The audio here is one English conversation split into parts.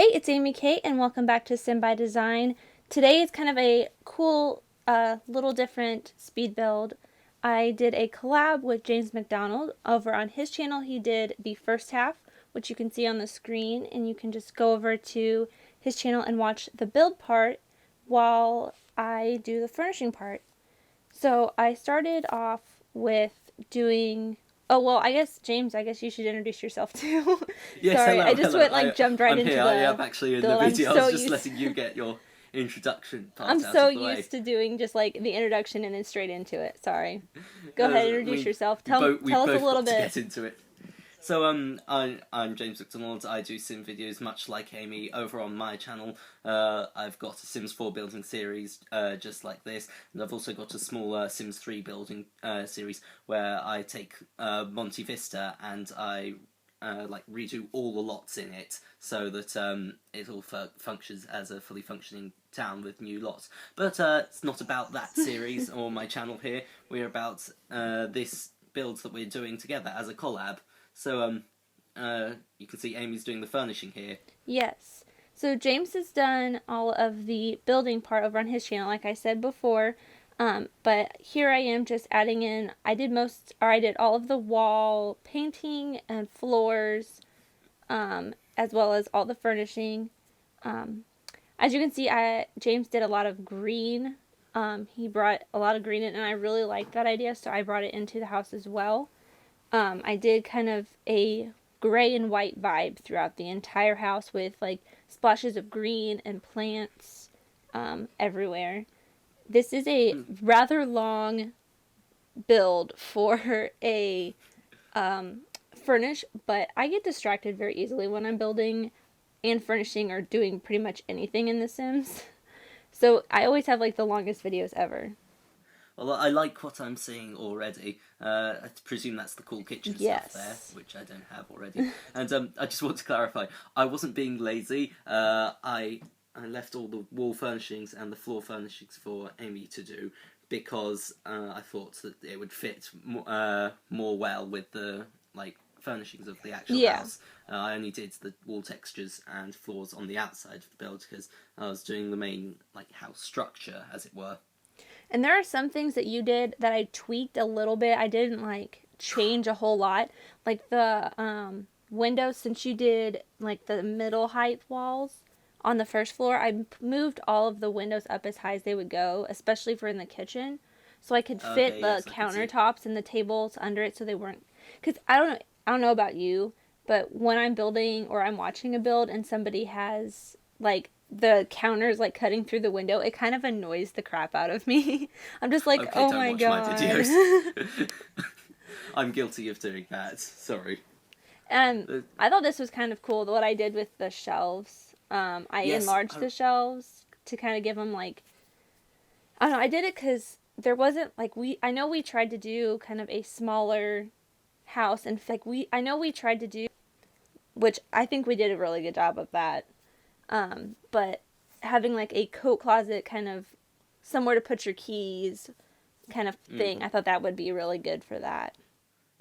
Hey, it's Amy Kate, and welcome back to Sim by Design. Today is kind of a cool, little different speed build. I did a collab with James McDonald. Over on his channel, he did the first half, which you can see on the screen, and you can just go over to his channel and watch the build part while I do the furnishing part. So I started off with doing. Oh, well, I guess, James, I guess you should introduce yourself too. Yes, Sorry, hello, I just hello. jumped right I'm into here. I am the actually in the build. video. I was just letting you get your introduction I'm part out so of the way. used to doing just like the introduction and then straight into it. Sorry. Go ahead, introduce yourself. We Tell both us a little got to bit. get into it. So I'm James McDonald. I do sim videos much like Amy over on my channel. I've got a Sims 4 building series just like this, and I've also got a small Sims 3 building series where I take Monte Vista and I redo all the lots in it so that it all functions as a fully functioning town with new lots. But it's not about that series or my channel here. We're about this build that we're doing together as a collab. So you can see Amy's doing the furnishing here. Yes. So James has done all of the building part over on his channel, like I said before. But here I am just adding in. I did all of the wall painting and floors, as well as all the furnishing. As you can see, James did a lot of green. He brought a lot of green in, and I really liked that idea, so I brought it into the house as well. I did kind of a gray and white vibe throughout the entire house with like splashes of green and plants everywhere. This is a rather long build for a furnish, but I get distracted very easily when I'm building and furnishing or doing pretty much anything in The Sims. So I always have like the longest videos ever. Well, I like what I'm seeing already. I presume that's the cool kitchen stuff there, which I don't have already. And I just want to clarify, I wasn't being lazy. I left all the wall furnishings and the floor furnishings for Amy to do because I thought that it would fit more well with the furnishings of the actual house. I only did the wall textures and floors on the outside of the build because I was doing the main house structure, as it were. And there are some things that you did that I tweaked a little bit. I didn't change a whole lot. Like the windows, since you did like the middle height walls on the first floor, I moved all of the windows up as high as they would go, especially for in the kitchen. So I could fit the countertops and the tables under it so they weren't, because I don't know about you, but when I'm building or I'm watching a build and somebody has the counters cutting through the window, it kind of annoys the crap out of me. I'm just like, okay, oh my god. My videos. I'm guilty of doing that. Sorry. And I thought this was kind of cool, what I did with the shelves. I enlarged the shelves to kind of give them I don't know, I did it because there wasn't I know we tried to do kind of a smaller house, and I know we tried to do, which I think we did a really good job of that. But having a coat closet, kind of somewhere to put your keys kind of thing, I thought that would be really good for that.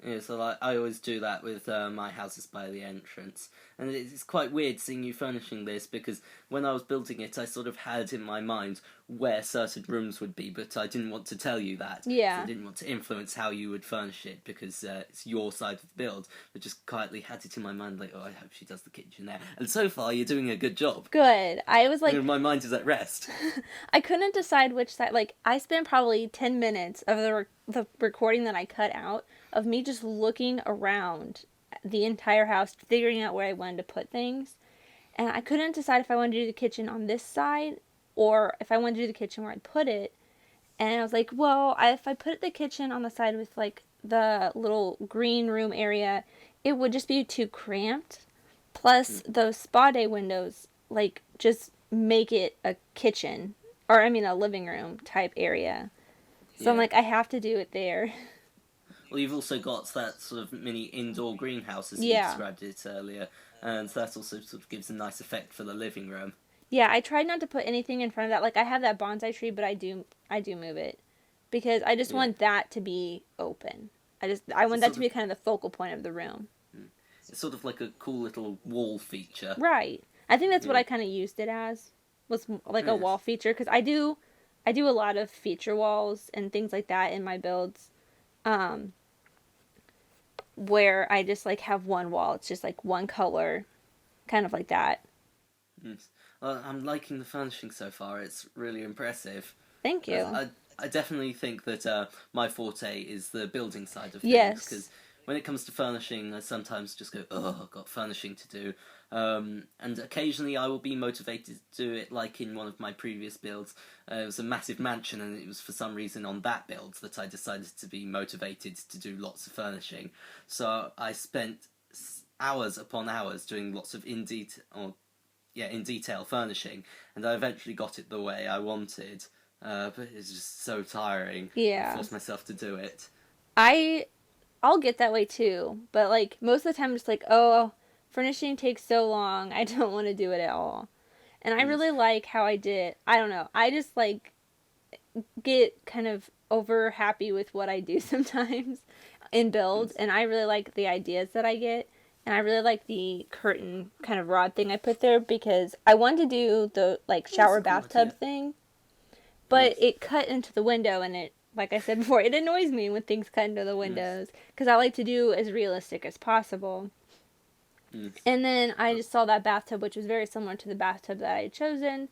Yeah, so I always do that with my houses by the entrance. And it's quite weird seeing you furnishing this, because when I was building it, I sort of had in my mind where certain rooms would be, but I didn't want to tell you that. Yeah. So I didn't want to influence how you would furnish it, because it's your side of the build. But just quietly had it in my mind, oh, I hope she does the kitchen there. And so far, you're doing a good job. Good. I was my mind is at rest. I couldn't decide which side. I spent probably 10 minutes of the recording that I cut out of me just looking around the entire house, figuring out where I wanted to put things. And I couldn't decide if I wanted to do the kitchen on this side or if I wanted to do the kitchen where I'd put it. And I was like, well, if I put the kitchen on the side with the little green room area, it would just be too cramped. Plus, those spa day windows, just make it a kitchen, or I mean a living room type area. So yeah. I'm like, I have to do it there. Well, you've also got that sort of mini indoor greenhouse, as you described it earlier, and that also sort of gives a nice effect for the living room. Yeah, I tried not to put anything in front of that. I have that bonsai tree, but I do move it because I just want that to be open. I want that to be kind of the focal point of the room. It's sort of like a cool little wall feature. Right. I think that's what Yeah. I kind of used it as, was like a wall Yes. feature, because I do a lot of feature walls and things like that in my builds, um, where I just like have one wall. It's just like one color, kind of like that. Yes. Well, I'm liking the furnishing so far. It's really impressive. Thank you. I definitely think that my forte is the building side of things Yes. because when it comes to furnishing, I sometimes just go, "Oh, I've got furnishing to do," and occasionally I will be motivated to do it. Like in one of my previous builds, it was a massive mansion, and it was for some reason on that build that I decided to be motivated to do lots of furnishing. So I spent hours upon hours doing lots of in detail furnishing, and I eventually got it the way I wanted. But it's just so tiring. I Yeah. forced myself to do it. I I'll get that way too, but like most of the time it's like, oh, furnishing takes so long. I don't want to do it at all. And I Yes. really like how I did. I don't know. I just like get kind of over happy with what I do sometimes in build, Yes. and I really like the ideas that I get. And I really like the curtain kind of rod thing I put there because I wanted to do the like That's shower a cool bathtub idea. thing, but Yes. it cut into the window, and it, like I said before, it annoys me when things cut into the Yes. windows because I like to do as realistic as possible. Yes. And then I Uh, just saw that bathtub, which was very similar to the bathtub that I had chosen,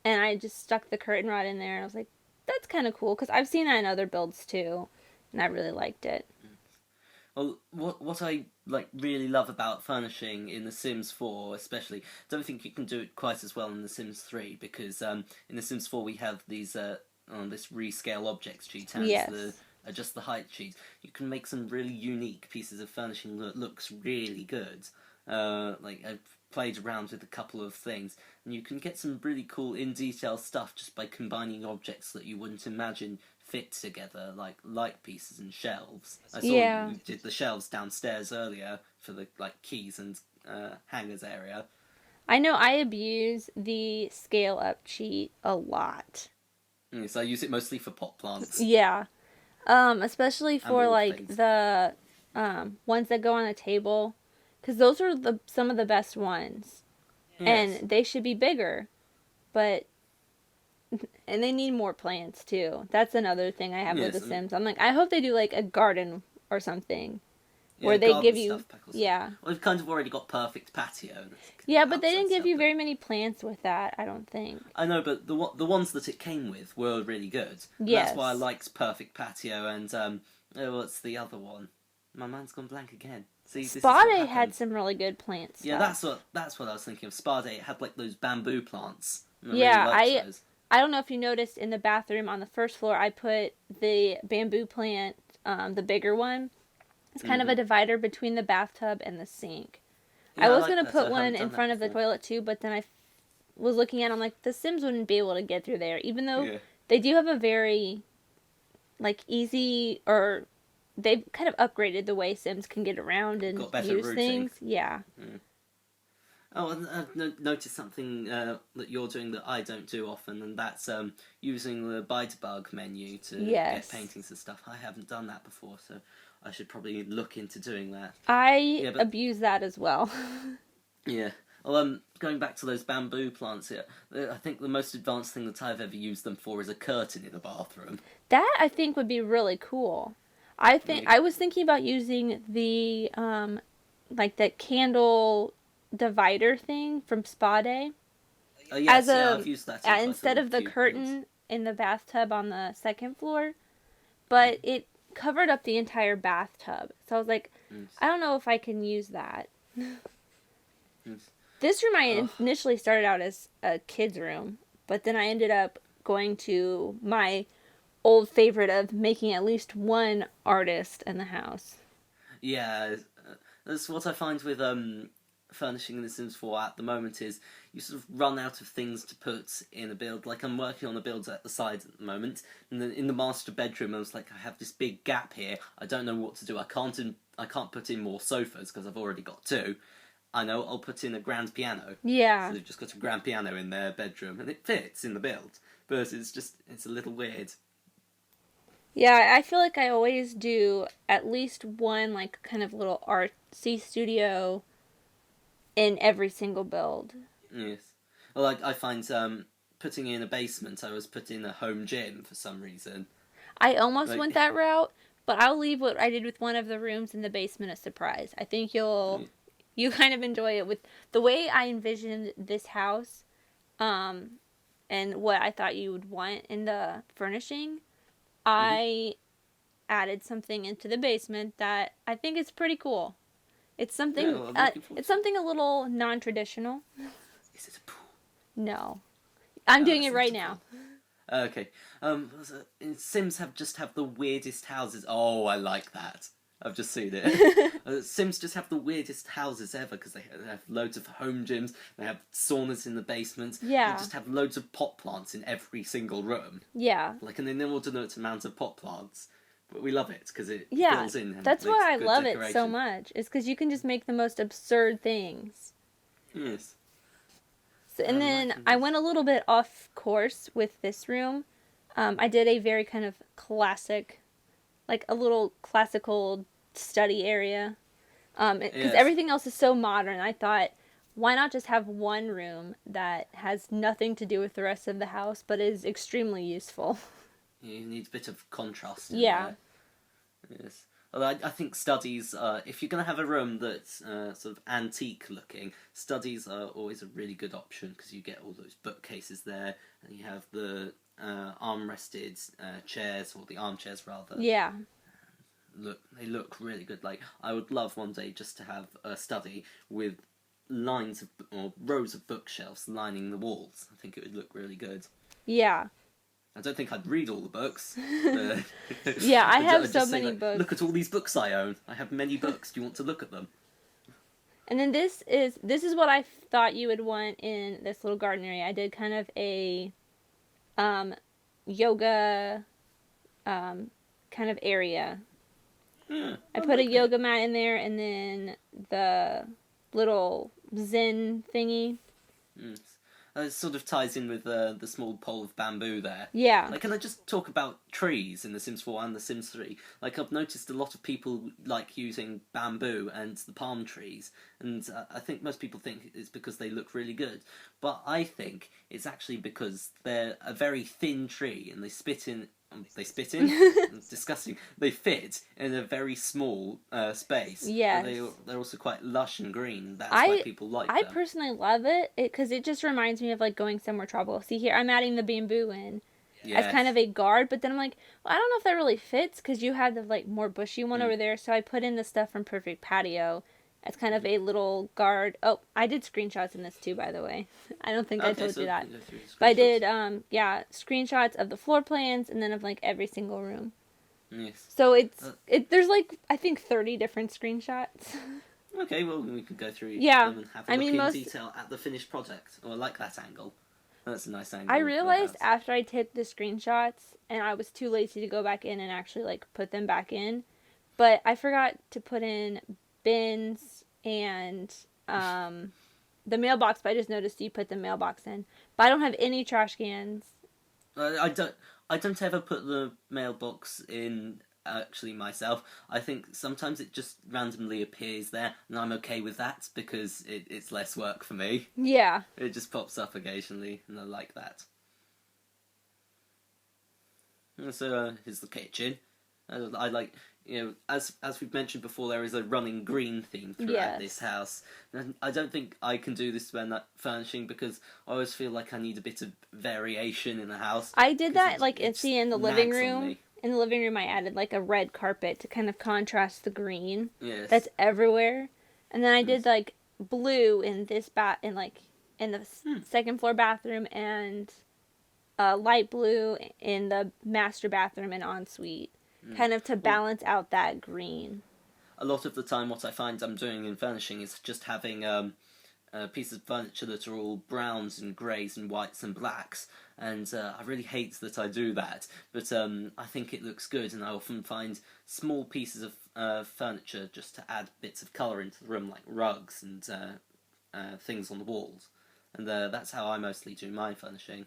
and I just stuck the curtain rod in there. And I was like, that's kind of cool because I've seen that in other builds too, and I really liked it. Well, what I like really love about furnishing in The Sims 4, especially, don't think you can do it quite as well in The Sims 3 because in The Sims 4 we have these on this rescale objects sheet and the Yes. adjust the height sheet. You can make some really unique pieces of furnishing that looks really good. Like I've played around with a couple of things, and you can get some really cool in detail stuff just by combining objects that you wouldn't imagine fit together, like light pieces and shelves. I saw Yeah. you did the shelves downstairs earlier for the like keys and hangers area. I know I abuse the scale up cheat a lot. So I use it mostly for pot plants Yeah. Especially and for wall like things. the ones that go on the table, because those are the some of the best ones, Yes, and they should be bigger, but and they need more plants too. That's another thing I have with The yes, and Sims. I'm like, I hope they do like a garden or something yeah, where they garden give you, stuff, pack or stuff. yeah, Well, we've kind of already got perfect patio yeah, but they outside didn't give stuff, you but very many plants with that. I don't think. I know, but the ones that it came with were really good, and that's why I Yes, liked perfect patio and what's the other one? My mind's gone blank again. See, this is what Spade had happens. some really good plant Yeah, stuff. that's what I was thinking of. Spa Day, it had like those bamboo plants, and I really Yeah, liked those. I don't know if you noticed in the bathroom on the first floor, I put the bamboo plant, the bigger one. It's kind of a Hmm. divider between the bathtub and the sink. I Yeah, I was like gonna that. put I one haven't in done that front of the before. toilet too, but then was looking at. 'Em, I'm like, the Sims wouldn't be able to get through there, even though Yeah, they do have a very like easy, or they've kind of upgraded the way Sims can get around and got better use routing. things. Yeah. Mm. Oh, and I've noticed something that you're doing that I don't do often, and that's using the buy to bug menu to get Yes. paintings and stuff. I haven't done that before, so I should probably look into doing that. I Yeah, but abuse that as well. yeah. Well, going back to those bamboo plants here, I think the most advanced thing that I've ever used them for is a curtain in a bathroom. That I think would be really cool. I think Yeah. I was thinking about using the like that candle divider thing from Spa Day as Yes, yeah, a I've used that in quite instead a of the few builds. curtain in the bathtub on the second floor, but Mm. it covered up the entire bathtub. So I was like, Yes, I don't know if I can use that. yes. This room I Oh, initially started out as a kid's room, but then I ended up going to my old favorite of making at least one artist in the house. yeah, that's what I find with furnishing in The Sims 4 at the moment is you sort of run out of things to put in a build. Like I'm working on a build at the side at the moment, and then in the master bedroom I was like, I have this big gap here. I don't know what to do. I can't put in more sofas because I've already got two. I know I'll put in a grand piano. So Yeah. they've just got a grand piano in their bedroom, and it fits in the build. But it's a little weird. Yeah, I feel like I always do at least one like kind of little artsy studio in every single build. Yes. Well, like I find putting in a basement, I was put in a home gym for some reason. I almost went Like, that route, but I'll leave what I did with one of the rooms in the basement a surprise. I think you kind of enjoy it with the way I envisioned this house, um, and what I thought you would want in the furnishing. mm-hmm. I added something into the basement that I think is pretty cool. It's Yeah, something well, I'm looking forward it's to it. something a little non-traditional. Is it a pool? No. I'm Oh, doing it's it not right a now. pool. Okay. Sims have just have the weirdest houses. Oh, I like that. I've just seen it. Sims just have the weirdest houses ever because they have loads of home gyms. They have saunas in the basement. They Yeah. just have loads of pot plants in every single room, Yeah. like an inordinate amount of pot plants. But we love it because it Yeah. fills in and That's makes why I good love it so decoration. much. Is cuz you can just make the most absurd things. Yes. So, and then Liking I this. went a little bit off course with this room. I did a very kind of classic, like a little classical study area. Because Yes. everything else is so modern. I thought, why not just have one room that has nothing to do with the rest of the house, but is extremely useful? You need a bit of contrast in Yeah, there. Yes. Although I think studies, if you're going to have a room that's sort of antique looking, studies are always a really good option because you get all those bookcases there, and you have the arm-rested chairs, or the armchairs rather. yeah, They look really good. Like, I would love one day just to have a study with lines of, or rows of bookshelves lining the walls. I think it would look really good. yeah. I don't think I'd read all the books. Yeah, I have I'd so just say, many like, books. look at all these books I own. I have many books. Do you want to look at them? And then this is what I thought you would want in this little garden area. I did kind of a um, yoga kind of area. Yeah, I I put a like it. yoga mat in there, and then the little Zen thingy. Mm. It sort of ties in with the small pole of bamboo there. Yeah, Like, can I just talk about trees in The Sims 4 and The Sims 3? Like, I've noticed a lot of people like using bamboo and the palm trees, and I think most people think it's because they look really good. But I think it's actually because they're a very thin tree, and they spit in. They spit in? It's disgusting. They fit in a very small space. But yes. they're also quite lush and green. That's why I people like I them. personally love it because it just reminds me of like going somewhere tropical. See here, I'm adding the bamboo in as kind Yes. of a guard, but then I'm like, well, I don't know if that really fits because you had the like more bushy one Mm. over there. So I put in the stuff from Perfect Patio as kind of a little guard. Oh, I did screenshots in this too, by the way. I don't think I Okay, told so you that, go through but I the screenshots. did yeah screenshots of the floor plans and then of like every single room. Yes. So Uh, there's like I think 30 different screenshots. okay, well, we could go through each of Yeah, them and have a I look mean in most. detail at the finished project. Oh, I like that angle. That's a nice I angle of the realized house. after I took the screenshots and I was too lazy to go back in and actually like put them back in, but I forgot to put in bins and the mailbox. But I just noticed you put the mailbox in, but I don't have any trash cans. I don't. I don't ever put the mailbox in actually myself. I think sometimes it just randomly appears there, and I'm okay with that because it's less work for me. Yeah, It just pops up occasionally, and I like that. And so here's the kitchen. I like, as we've mentioned before, there is a running green theme throughout this yes. house. And I don't think I can do this when furnishing because I always feel like I need a bit of variation in the house. I did Because that like it just see in the living nags on room. me. In the living room, I added like a red carpet to kind of contrast the green Yes. that's everywhere, and then I did Yes. like blue in this in like in the Hmm. second floor bathroom and light blue in the master bathroom and ensuite, Hmm. kind of to Well, balance out that green. a lot of the time, what I find I'm doing in furnishing is just having pieces of furniture that are all browns and greys and whites and blacks, and I really hate that I do that. But I think it looks good, and I often find small pieces of furniture just to add bits of colour into the room, like rugs and things on the walls. And that's how I mostly do my furnishing.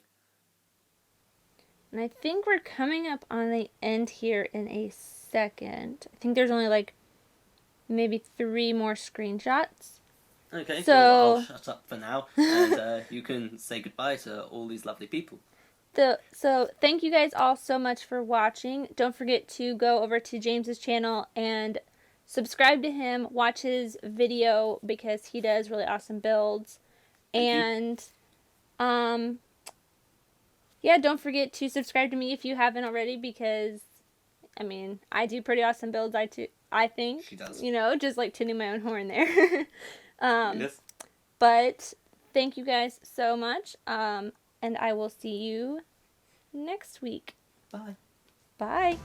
And I think we're coming up on the end here in a second. I think there's only like maybe 3 more screenshots. Okay, So, well, I'll shut up for now, and you can say goodbye to all these lovely people. so thank you guys all so much for watching. Don't forget to go over to James's channel and subscribe to him. Watch his video because he does really awesome builds. Thank you. And yeah, don't forget to subscribe to me if you haven't already, because I mean, I do pretty awesome builds. I think, She does. you know, just like tuning my own horn there. Yes. But thank you guys so much. And I will see you next week. Bye. Bye.